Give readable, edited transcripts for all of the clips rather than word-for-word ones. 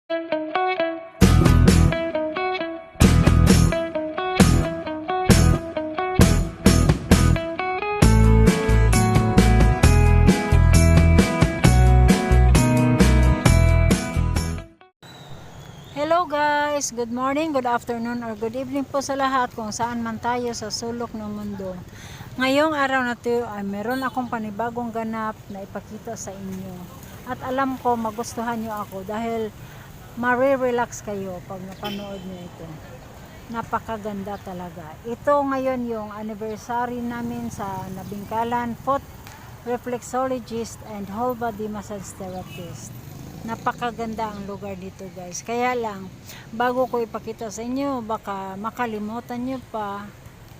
Hello guys, good morning, good afternoon, or good evening po sa lahat kung saan man tayo sa sulok ng mundo. Ngayong araw na ito ay meron akong panibagong ganap na ipakita sa inyo. At alam ko magustuhan nyo ako dahil marirelax kayo pag napanood nyo ito. Napakaganda talaga. Ito ngayon yung anniversary namin sa Nabingkalan Foot Reflexologist and Whole Body Massage Therapist. Napakaganda ang lugar dito guys, kaya lang bago ko ipakita sa inyo baka makalimutan nyo pa,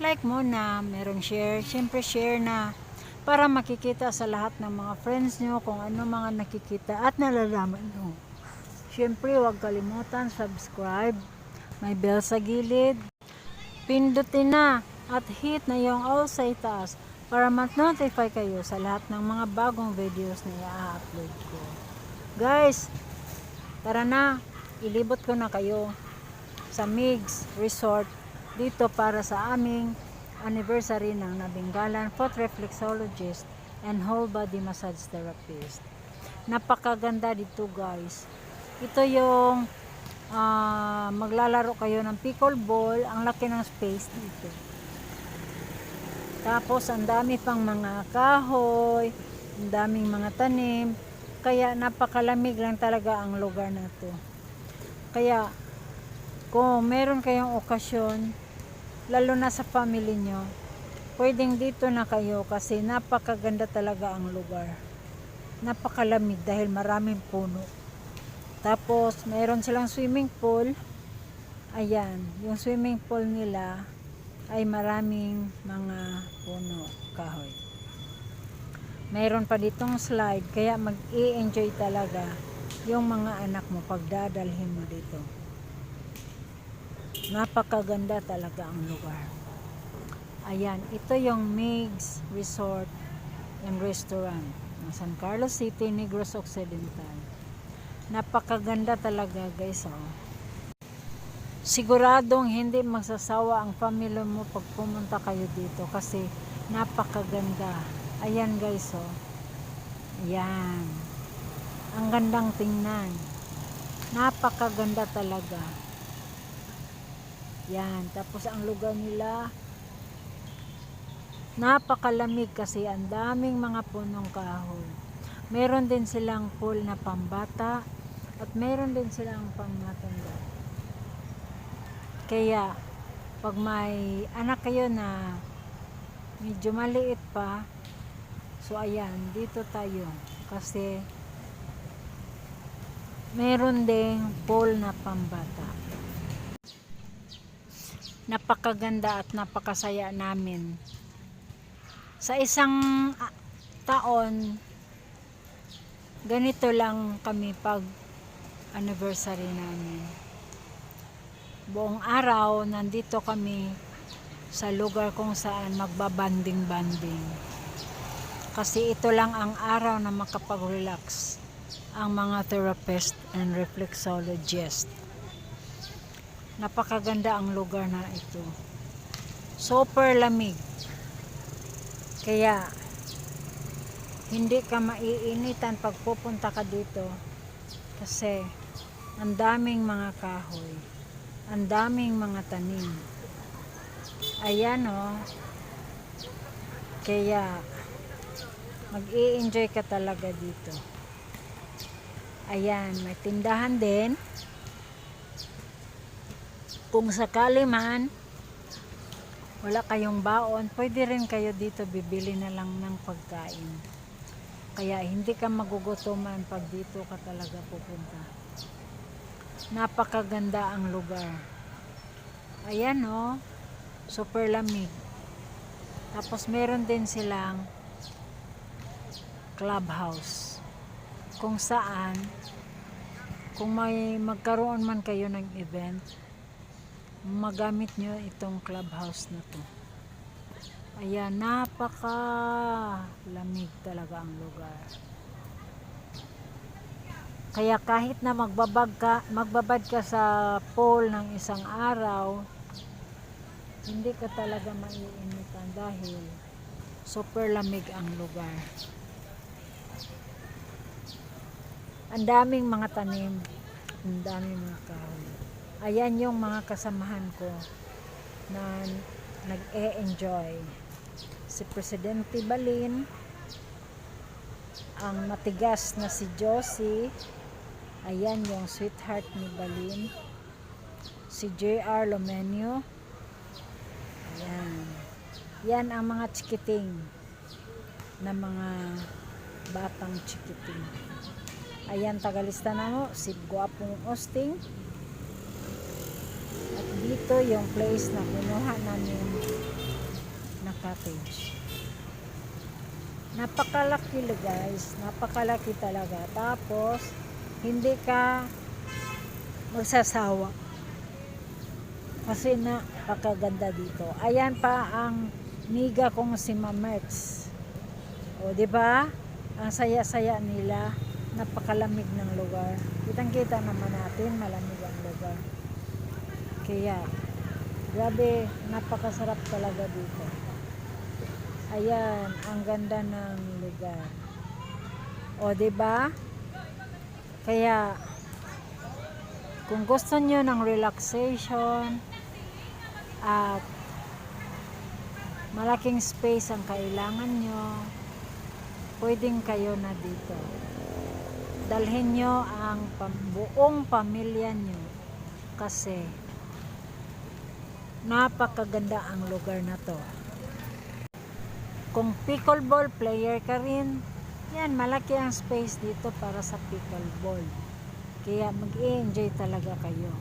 like muna, merong share, syempre share na para makikita sa lahat ng mga friends nyo kung ano mga nakikita at nalalaman nyo. Syempre huwag kalimutan subscribe, may bell sa gilid, pindutin na at hit na yung all sa itaas para mat-notify kayo sa lahat ng mga bagong videos na i-upload ko. Guys, tara na, ilibot ko na kayo sa Migs Resort dito para sa aming anniversary ng Nabingkalan Foot Reflexologist and Whole Body Massage Therapist. Napakaganda dito guys. Ito yung maglalaro kayo ng pickleball, ang laki ng space dito. Tapos ang dami pang mga kahoy, ang daming mga tanim. Kaya napakalamig lang talaga ang lugar na to. Kaya kung meron kayong okasyon, lalo na sa family nyo, pwedeng dito na kayo kasi napakaganda talaga ang lugar. Napakalamig dahil maraming puno. Tapos meron silang swimming pool. Ayan, yung swimming pool nila ay maraming mga puno, kahoy. Mayroon pa ditong slide, kaya mag-i-enjoy talaga yung mga anak mo pag dadalhin mo dito. Napakaganda talaga ang lugar. Ayan, ito yung Migs Resort and Restaurant ng San Carlos City, Negros Occidental. Napakaganda talaga guys. Oh. Siguradong hindi magsasawa ang pamilya mo pag pumunta kayo dito kasi napakaganda. Ayan guys, oh. Ayan. Ang gandang tingnan. Napakaganda talaga. Yan. Tapos ang lugar nila, napakalamig kasi ang daming mga punong kahoy. Meron din silang pool na pambata at meron din silang pangmatanda. Kaya, pag may anak kayo na medyo maliit pa, so ayan, dito tayo kasi meron ding pool na pambata. Napakaganda at napakasaya namin. Sa isang taon, ganito lang kami pag anniversary namin. Buong araw, nandito kami sa lugar kung saan magbabanding-banding. Kasi ito lang ang araw na makapag-relax ang mga therapist and reflexologist. Napakaganda ang lugar na ito. Super lamig. Kaya hindi ka maiinitan pag pupunta ka dito kasi ang daming mga kahoy, ang daming mga tanim. Ayan oh. Kaya mag-i-enjoy ka talaga dito. Ayan, may tindahan din. Kung sakali man wala kayong baon, pwede rin kayo dito bibili na lang ng pagkain. Kaya hindi ka magugutuman pag dito ka talaga pupunta. Napakaganda ang lugar. Ayan oh, super lamig. Tapos meron din silang clubhouse kung saan kung may magkaroon man kayo ng event, magamit nyo itong clubhouse na to. Ayan, napaka lamig talaga ang lugar. Kaya kahit na magbabad ka sa pool ng isang araw, hindi ka talaga maiinitan dahil super lamig ang lugar. Ang daming mga tanim, ang daming mga kahoy. Ayan yung mga kasamahan ko na nag-e-enjoy. Si Presidente Balin, ang matigas na si Josie, ayan yung sweetheart ni Balin, si JR Lomenio, ayan. Yan ang mga chikiting na mga batang chikiting. Ayan, tagalista na mo, si Guapong Osting. At dito yung place na kinuha namin na cottage. Napakalaki guys, napakalaki talaga. Tapos, hindi ka magsasawa. Kasi napakaganda dito. Ayan pa ang niga kong si Mamerts. O, di ba? Ang saya-saya nila. Napakalamig ng lugar. Kitang-kita naman natin, malamig ang lugar. Kaya, grabe, napakasarap talaga dito. Ayan, ang ganda ng lugar. O, diba? Kaya, kung gusto nyo ng relaxation at malaking space ang kailangan nyo, pwedeng kayo na dito. Dalhin nyo ang buong pamilya nyo kasi napakaganda ang lugar na to. Kung pickleball player ka rin, yan, malaki ang space dito para sa pickleball. Kaya mag-i-enjoy talaga kayo.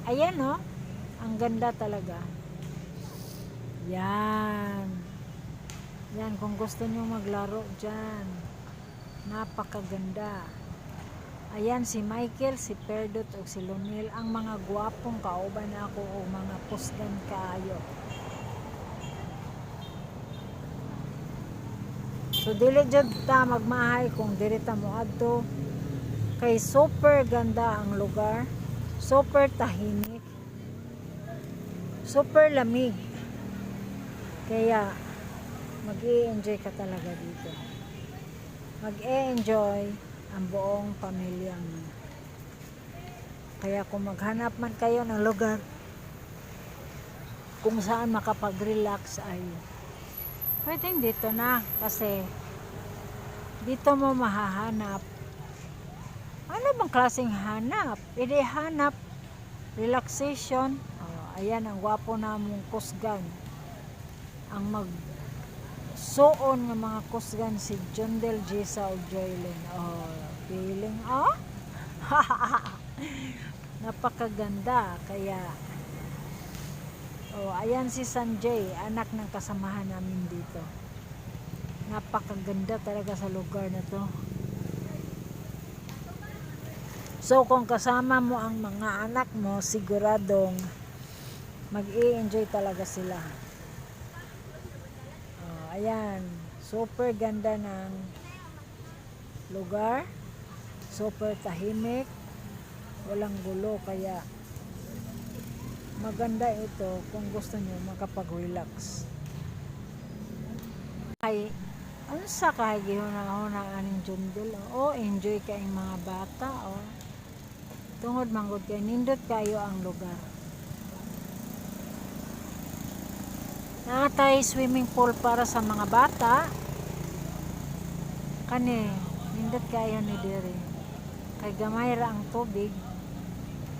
Ayan o, ang ganda talaga. Yan. Yan, kung gusto nyo maglaro dyan. Napakaganda. Ayan si Michael, si Perdot o si Lonel, ang mga guwapong kauban ako o mga pusgan kaayo. So dili jud ta magmahay kung dili ta moadto kay super ganda ang lugar, super tahimik, super lamig. Kaya mag-i-enjoy ka talaga dito. Mag-e-enjoy ang buong pamilya mo. Kaya kung maghanap man kayo ng lugar kung saan makapag-relax ay pwedeng dito na kasi dito mo mahahanap ano bang klaseng hanap? Hindi hanap relaxation. Ayan ang gwapo namong kusgan. Ang suon ng mga kusgan si Jondel Jisa o Joylin. Feeling napakaganda. Kaya ayan si Sanjay, anak ng kasamahan namin dito. Napakaganda talaga sa lugar na to. So kung kasama mo ang mga anak mo, siguradong mag-i-enjoy talaga sila. Ayan, super ganda ng lugar, super tahimik, walang gulo, kaya maganda ito kung gusto nyo makapag-relax. Ay, ano sa kahigihon-hona aning Jundel? Enjoy kayong mga bata. Tungod manggod kay nindot kayo ang lugar. Natay swimming pool para sa mga bata. Kani, nindot kayo ni diri. Kay gamay ra ang tubig.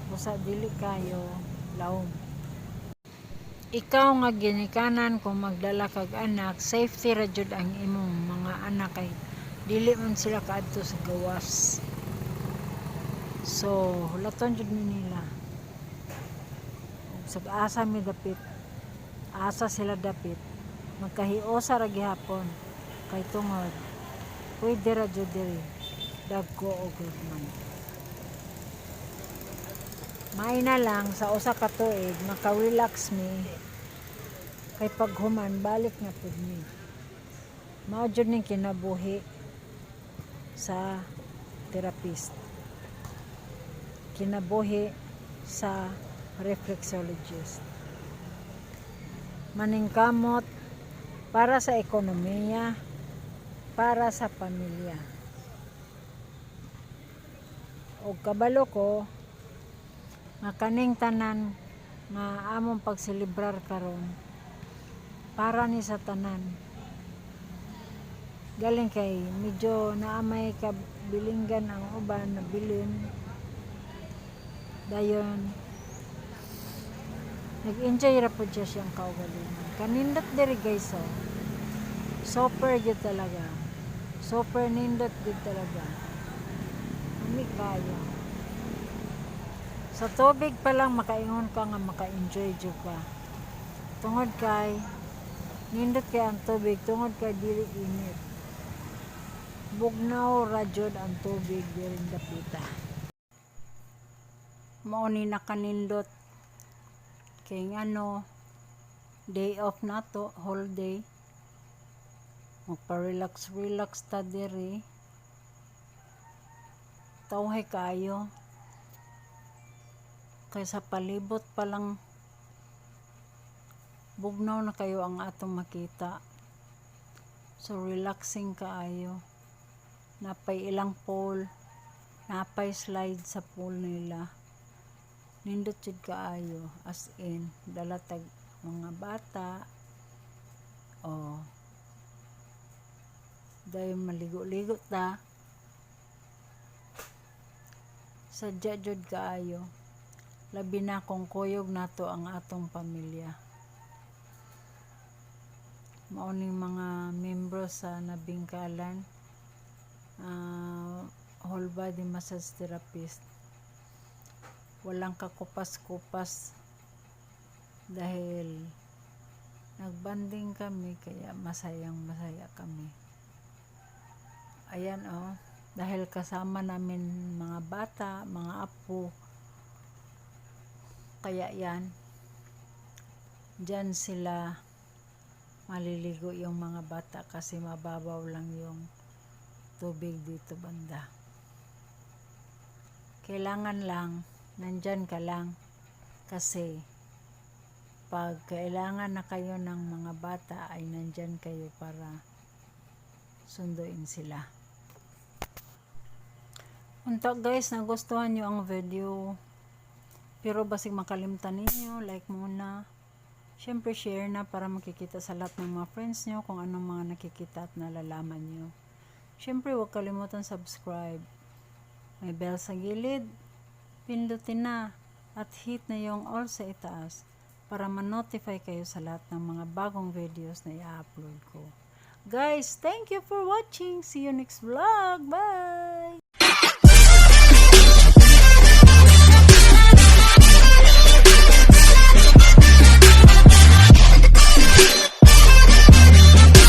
Busa dili kayo lawom. Ikaw nga ginikanan kung magdala kag anak, safety ra jud ang imong mga anak kay dili man sila kaadto sa gawas. So, hulaton jud mi nila. Sa asa mi dapit. Asa sila dapit. Magkahiusa ra gihapon kay tungod. Pwede ra jud diri. Dagko og gugman. May na lang sa usa ka tuig maka-relax mi kay paghuman balik na pud mi. Mao jud ning kinabuhi sa therapist. Kinabuhi sa reflexologist. Maningkamot para sa ekonomiya, para sa pamilya. O kabalo ko nga kaning tanan nga among pagselebrar karon para ni sa tanan. Galing kay medyo naamay kabilinggan ang uban na bilin. Dayon nag-enjoy ra pud siya siyang kaugalingon. Kanindot diri guys oh. Super good talaga. Super nindot good talaga. Ami kaya. Sa tubig pa lang makaingon ka nga maka-enjoy jud ka. Tungod kay nindot kay ang tubig, tungod kay dili init. Bugnaw ra jud ang tubig diri dapita. Mao ni nakanindot kay ngano day off nato, whole day. Magpa-relax ta diri. Tawhay kayo. Kaysa palibot pa lang bugnaw na kayo ang atong makita. So relaxing kaayo. Napay ilang pool, napay slide sa pool nila. Nindot jud kaayo, as in dalatag mga bata. Oh. Dayon maligo-ligo ta. Sadya jud kaayo. Labi na kung kuyog nato ang atong pamilya. Mao ning mga membro sa nabingkalan, whole body massage therapist. Walang kakupas-kupas dahil nagbanding kami kaya masayang-masaya kami. Ayan oh, dahil kasama namin mga bata, mga apo, kaya yan, dyan sila maliligo yung mga bata kasi mababaw lang yung tubig dito banda. Kailangan lang, nandyan ka lang kasi pag kailangan na kayo ng mga bata ay nandyan kayo para sunduin sila. Unta guys, nagustuhan nyo ang video. Pero basig makalimtan ninyo, like muna. Siyempre share na para makikita sa lahat ng mga friends nyo kung anong mga nakikita at nalalaman nyo. Siyempre huwag kalimutan subscribe. May bell sa gilid. Pindutin na at hit na yung all sa itaas para ma-notify kayo sa lahat ng mga bagong videos na i-upload ko. Guys, thank you for watching. See you next vlog. Bye!